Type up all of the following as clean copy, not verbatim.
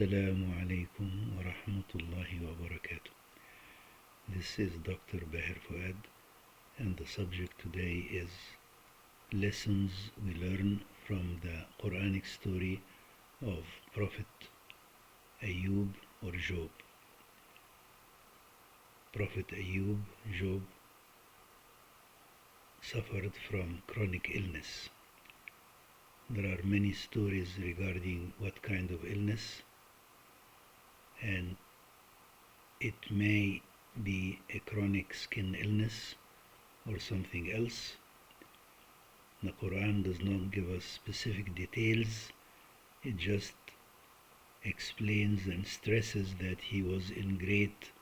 Assalamu alaikum wa rahmatullahi wa barakatuh. This is Dr. Bahir Fuad, and the subject today is lessons we learn from the Quranic story of Prophet Ayyoub or Job. Prophet Ayyoub, Job, suffered from chronic illness. There are many stories regarding what kind of illness, and it may be a chronic skin illness or something else. The Quran does not give us specific details. It just explains and stresses that he was in great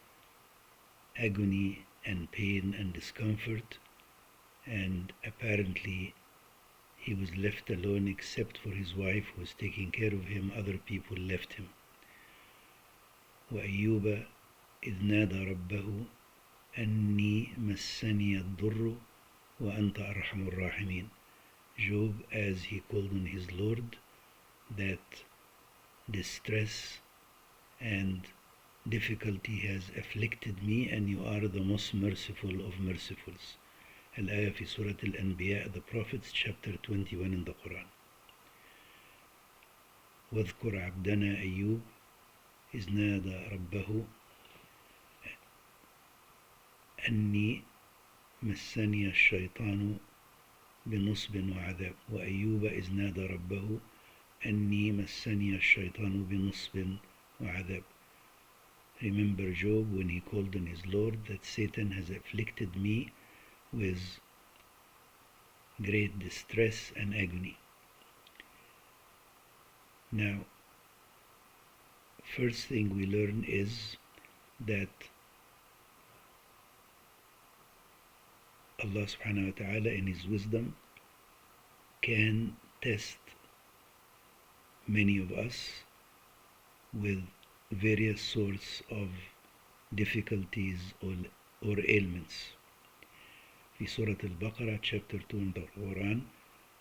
agony and pain and discomfort, and apparently he was left alone except for his wife who was taking care of him. Other people left him. وأيوب إذ نادى ربه أني مسني الضر وأنت أرحم الراحمين. Job, as he called on his Lord, that distress and difficulty has afflicted me, and you are the most merciful of mercifuls. Al-ayah fi Surah Al-Anbiya, the Prophets, chapter 21 in the Quran. واذكر عبدنا أيوب إذ نادى ربه أني مسني الشيطان بنصب وعذاب وأيوب إذ نادى ربه أني مسني الشيطان بنصب وعذاب. Remember Job when he called on his Lord that Satan has afflicted me with great distress and agony. Now, first thing we learn is that Allah subhanahu wa ta'ala in His wisdom can test many of us with various sorts of difficulties or ailments. في سورة البقرة chapter 2 in the Quran,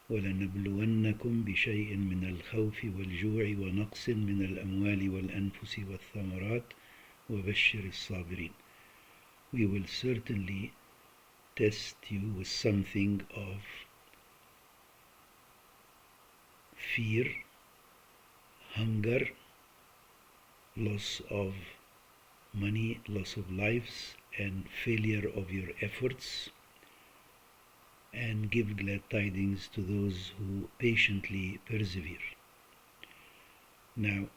وَلَنَبْلُوَنَّكُمْ بِشَيْءٍ مِّنَ الْخَوْفِ وَالْجُوعِ وَنَقْصٍ مِّنَ الْأَمْوَالِ وَالْأَنفُسِ وَالثَّمَرَاتِ وَبَشِّرِ الصَّابِرِينَ. We will certainly test you with something of fear, hunger, loss of money, loss of lives, and failure of your efforts, and give glad tidings to those who patiently persevere. Now,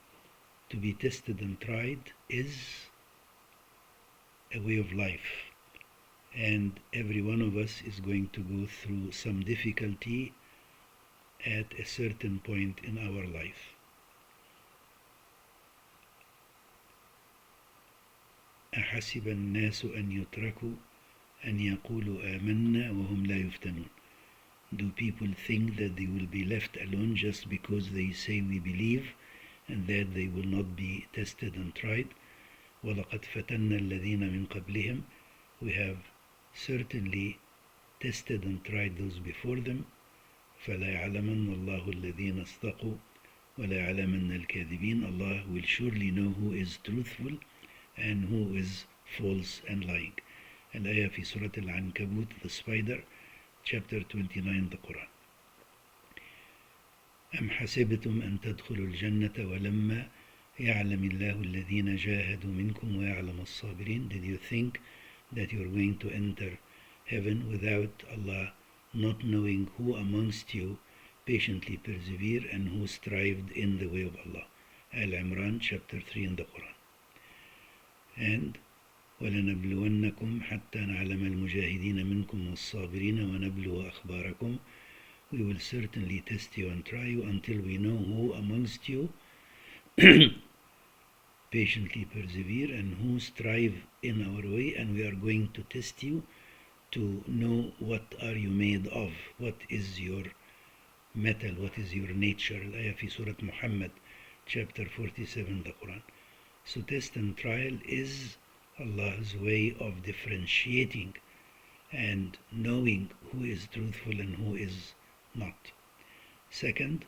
to be tested and tried is a way of life, and every one of us is going to go through some difficulty at a certain point in our life. أحسب الناس أن يتركوا أن يقولوا آمنا وهم لا يفتنون. Do people think that they will be left alone just because they say we believe and that they will not be tested and tried? وَلَقَدْ فَتَنَّا الَّذِينَ مِنْ قَبْلِهِمْ. We have certainly tested and tried those before them. فَلَا يَعْلَمَنَّ اللَّهُ الَّذِينَ اصْدَقُوا وَلَا يَعْلَمَنَّ الْكَاذِبِينَ. Allah will surely know who is truthful and who is false and lying. Al-ayah fi Surah Al-Ankabut, the spider, chapter 29, the Quran. أم حسبتم أن تدخلوا الجنة ولما يعلم الله الذين جاهدوا منكم ويعلم الصابرين. Did you think that you are going to enter heaven without Allah not knowing who amongst you patiently persevere and who strived in the way of Allah? Al-Imran, chapter 3 in the Quran. And وَلَنَبْلُوَنَّكُمْ حَتَّى نَعْلَمَ الْمُجَاهِدِينَ مِنْكُمْ وَالصَّابِرِينَ وَنَبْلُوَ أَخْبَارَكُمْ. We will certainly test you and try you until we know who amongst you patiently persevere and who strive in our way, and we are going to test you to know what are you made of, what is your metal, what is your nature. Al-ayah fi Surah Muhammad, chapter 47, the Quran. So test and trial is Allah's way of differentiating and knowing who is truthful and who is not. Second,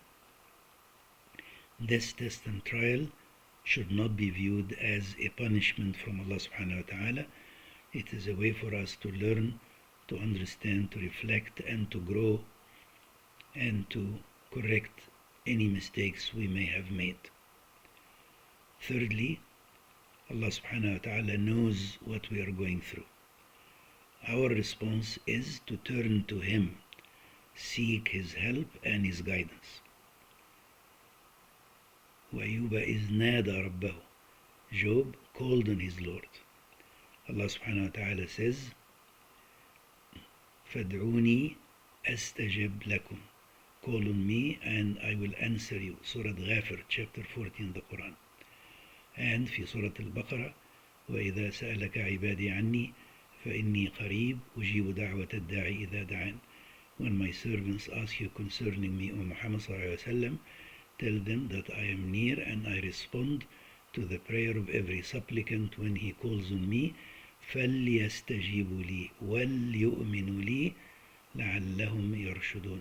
this test and trial should not be viewed as a punishment from Allah subhanahu wa ta'ala. It is a way for us to learn, to understand, to reflect, and to grow, and to correct any mistakes we may have made. Thirdly, Allah subhanahu wa ta'ala knows what we are going through. Our response is to turn to Him, seek His help and His guidance. وَأَيُّوبَ إِذْ نَادَى رَبَّهُ. Job called on his Lord. Allah subhanahu wa ta'ala says, فَادْعُونِي أَسْتَجِبْ لَكُمْ. Call on me and I will answer you. Surah Ghafir, chapter 14, the Quran. And في سورة البقرة وإذا سألك عبادي عني فإني قريب أجيب دعوة الداعي إذا دعان. When my servants ask you concerning me, O Muhammad sallallahu alaihi wasallam, tell them that I am near and I respond to the prayer of every supplicant when he calls on me. فَلْيَسْتَجِيبُوا لِي وَلْيُؤْمِنُوا لِي لَعَلَّهُمْ يَرْشُدُونَ.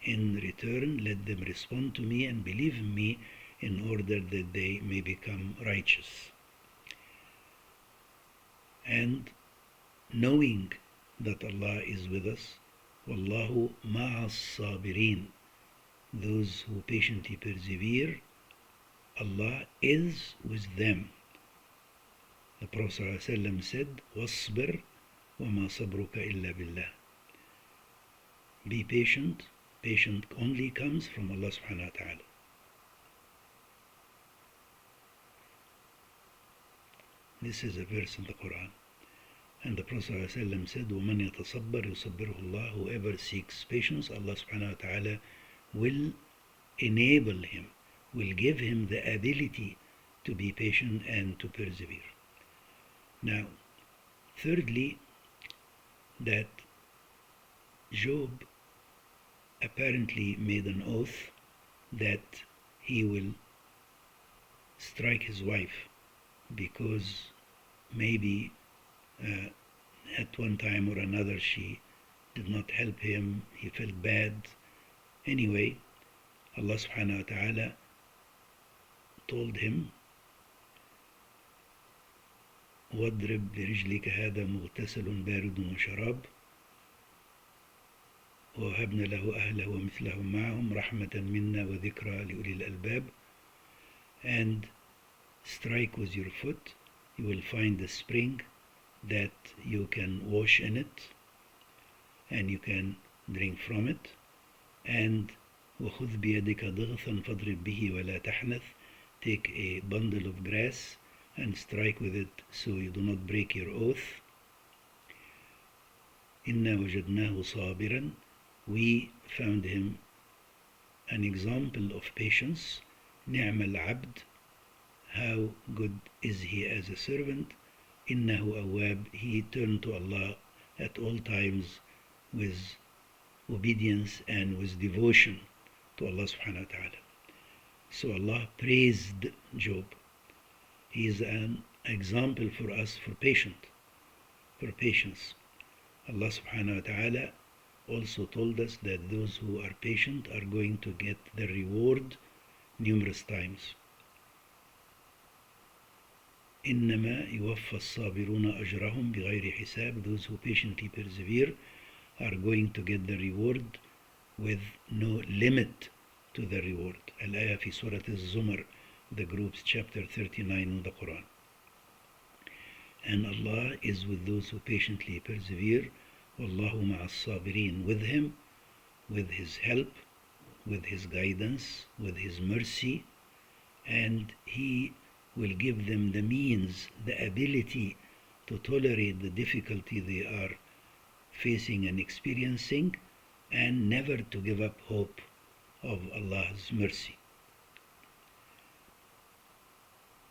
In return, let them respond to me and believe in me in order that they may become righteous. And knowing that Allah is with us, وَاللَّهُ مَعَ الصَّابِرِينَ. Those who patiently persevere, Allah is with them. The Prophet ﷺ said, وَاصْبِرْ وَمَا صَبْرُكَ إِلَّا بِاللَّهِ. Be patient. Patient only comes from Allah subhanahu wa ta'ala. This is a verse in the Quran. And the Prophet ﷺ said, وَمَنْ يَتَصَبَّرْ يُصَبِّرْهُ اللَّهُ. Whoever seeks patience, Allah subhanahu wa ta'ala will enable him, will give him the ability to be patient and to persevere. Now, thirdly, that Job apparently made an oath that he will strike his wife because maybe at one time or another she did not help him, he felt bad. Anyway, Allah subhanahu wa ta'ala told him, وَاضْرِبْ بِرِجْلِكَ هَذَا مُغْتَسَلٌ بَارِدٌ وَشَرَابٌ وَوَهَبْنَا لَهُ أَهْلَهُ وَمِثْلَهُمْ مَعَهُمْ رَحْمَةً مِنَّا وَذِكْرَى لِأُولِي الْأَلْبَابِ. And strike with your foot, you will find a spring that you can wash in it and you can drink from it. And وَخُذْ بِيَدِكَ ضِغْثًا فَاضْرِبْ بِهِ وَلَا تَحْنَثْ. Take a bundle of grass and strike with it so you do not break your oath. إِنَّا وَجَدْنَاهُ صَابِرًا. We found him an example of patience. نِعْمَ الْعَبْدِ. How good is he as a servant. إِنَّهُ أَوَّابٌ. He turned to Allah at all times with obedience and with devotion to Allah subhanahu wa ta'ala. So Allah praised Job. He is an example for us for patience. Allah subhanahu wa ta'ala also told us that those who are patient are going to get the reward numerous times. إِنَّمَا يُوَفَّى الصَّابِرُونَ أَجْرَهُمْ بِغَيْرِ حِسَابٍ. Those who patiently persevere are going to get the reward with no limit to the reward. Al-ayah fi Surah Al-Zumar, the group's chapter 39 in the Quran. And Allah is with those who patiently persevere. Wallahu ma'as sabirin. With Him, with His help, with His guidance, with His mercy, and He will give them the means, the ability to tolerate the difficulty they are facing and experiencing, and never to give up hope of Allah's mercy.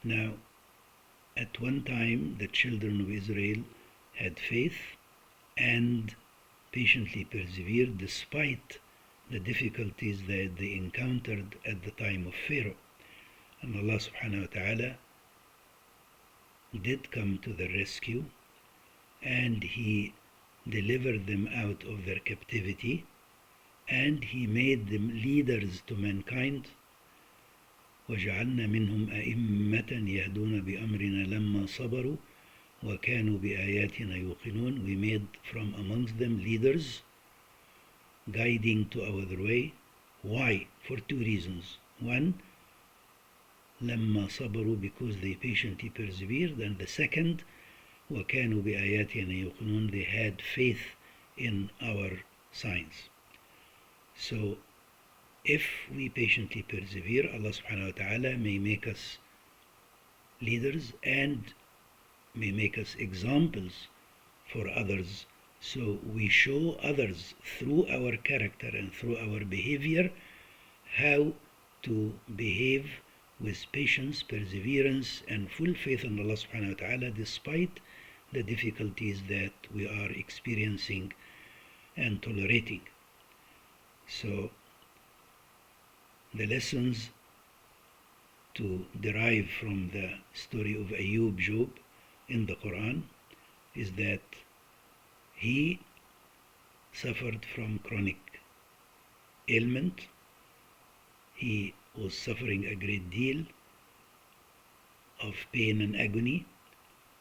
Now, at one time the children of Israel had faith and patiently persevered despite the difficulties that they encountered at the time of Pharaoh. And Allah subhanahu wa ta'ala did come to their rescue, and He delivered them out of their captivity, and He made them leaders to mankind. وجعلنا منهم أئمة يهدون بأمرنا لما صبروا وكانوا بآياتنا يوقنون. We made from amongst them leaders guiding to our way. Why? For two reasons. One, لما صبروا, because they patiently persevered, and the second, وكانوا بآياتنا يوقنون, they had faith in our signs. So if we patiently persevere, Allah subhanahu wa ta'ala may make us leaders and may make us examples for others, so we show others through our character and through our behavior how to behave with patience, perseverance, and full faith in Allah subhanahu wa ta'ala despite the difficulties that we are experiencing and tolerating. So the lessons to derive from the story of Ayyoub, Job, in the Quran is that he suffered from chronic ailment. He was suffering a great deal of pain and agony.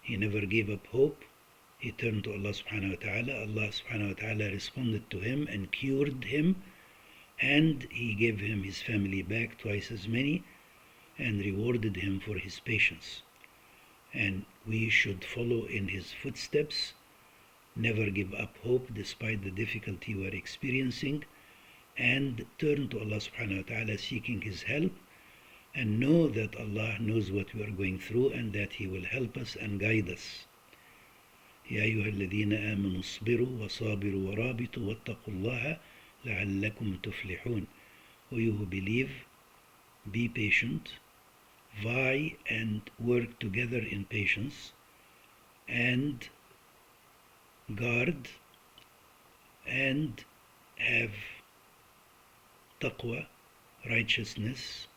He never gave up hope. He turned to Allah subhanahu wa ta'ala. Allah subhanahu wa ta'ala responded to him and cured him, and he gave him his family back, twice as many, and rewarded him for his patience. And we should follow in his footsteps, never give up hope despite the difficulty we are experiencing, and turn to Allah subhanahu wa ta'ala seeking his help, and know that Allah knows what we are going through and that he will help us and guide us. يا أيها الذين آمنوا اصبروا وصابروا ورابطوا واتقوا الله لعلكم تفلحون. O you who believe, be patient, vie and work together in patience, and guard and have taqwa, righteousness,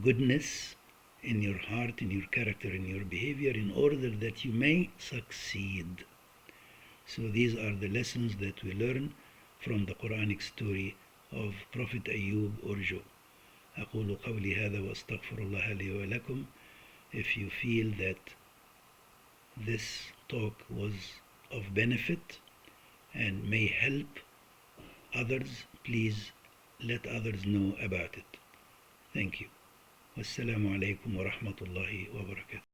goodness in your heart, in your character, in your behavior, in order that you may succeed. So these are the lessons that we learn from the Quranic story of Prophet Ayyoub or Job. أقول قولي هذا وأستغفر الله لي ولكم. If you feel that this talk was of benefit and may help others, please let others know about it. Thank you. Wassalamu alaikum wa rahmatullahi wa barakatuh.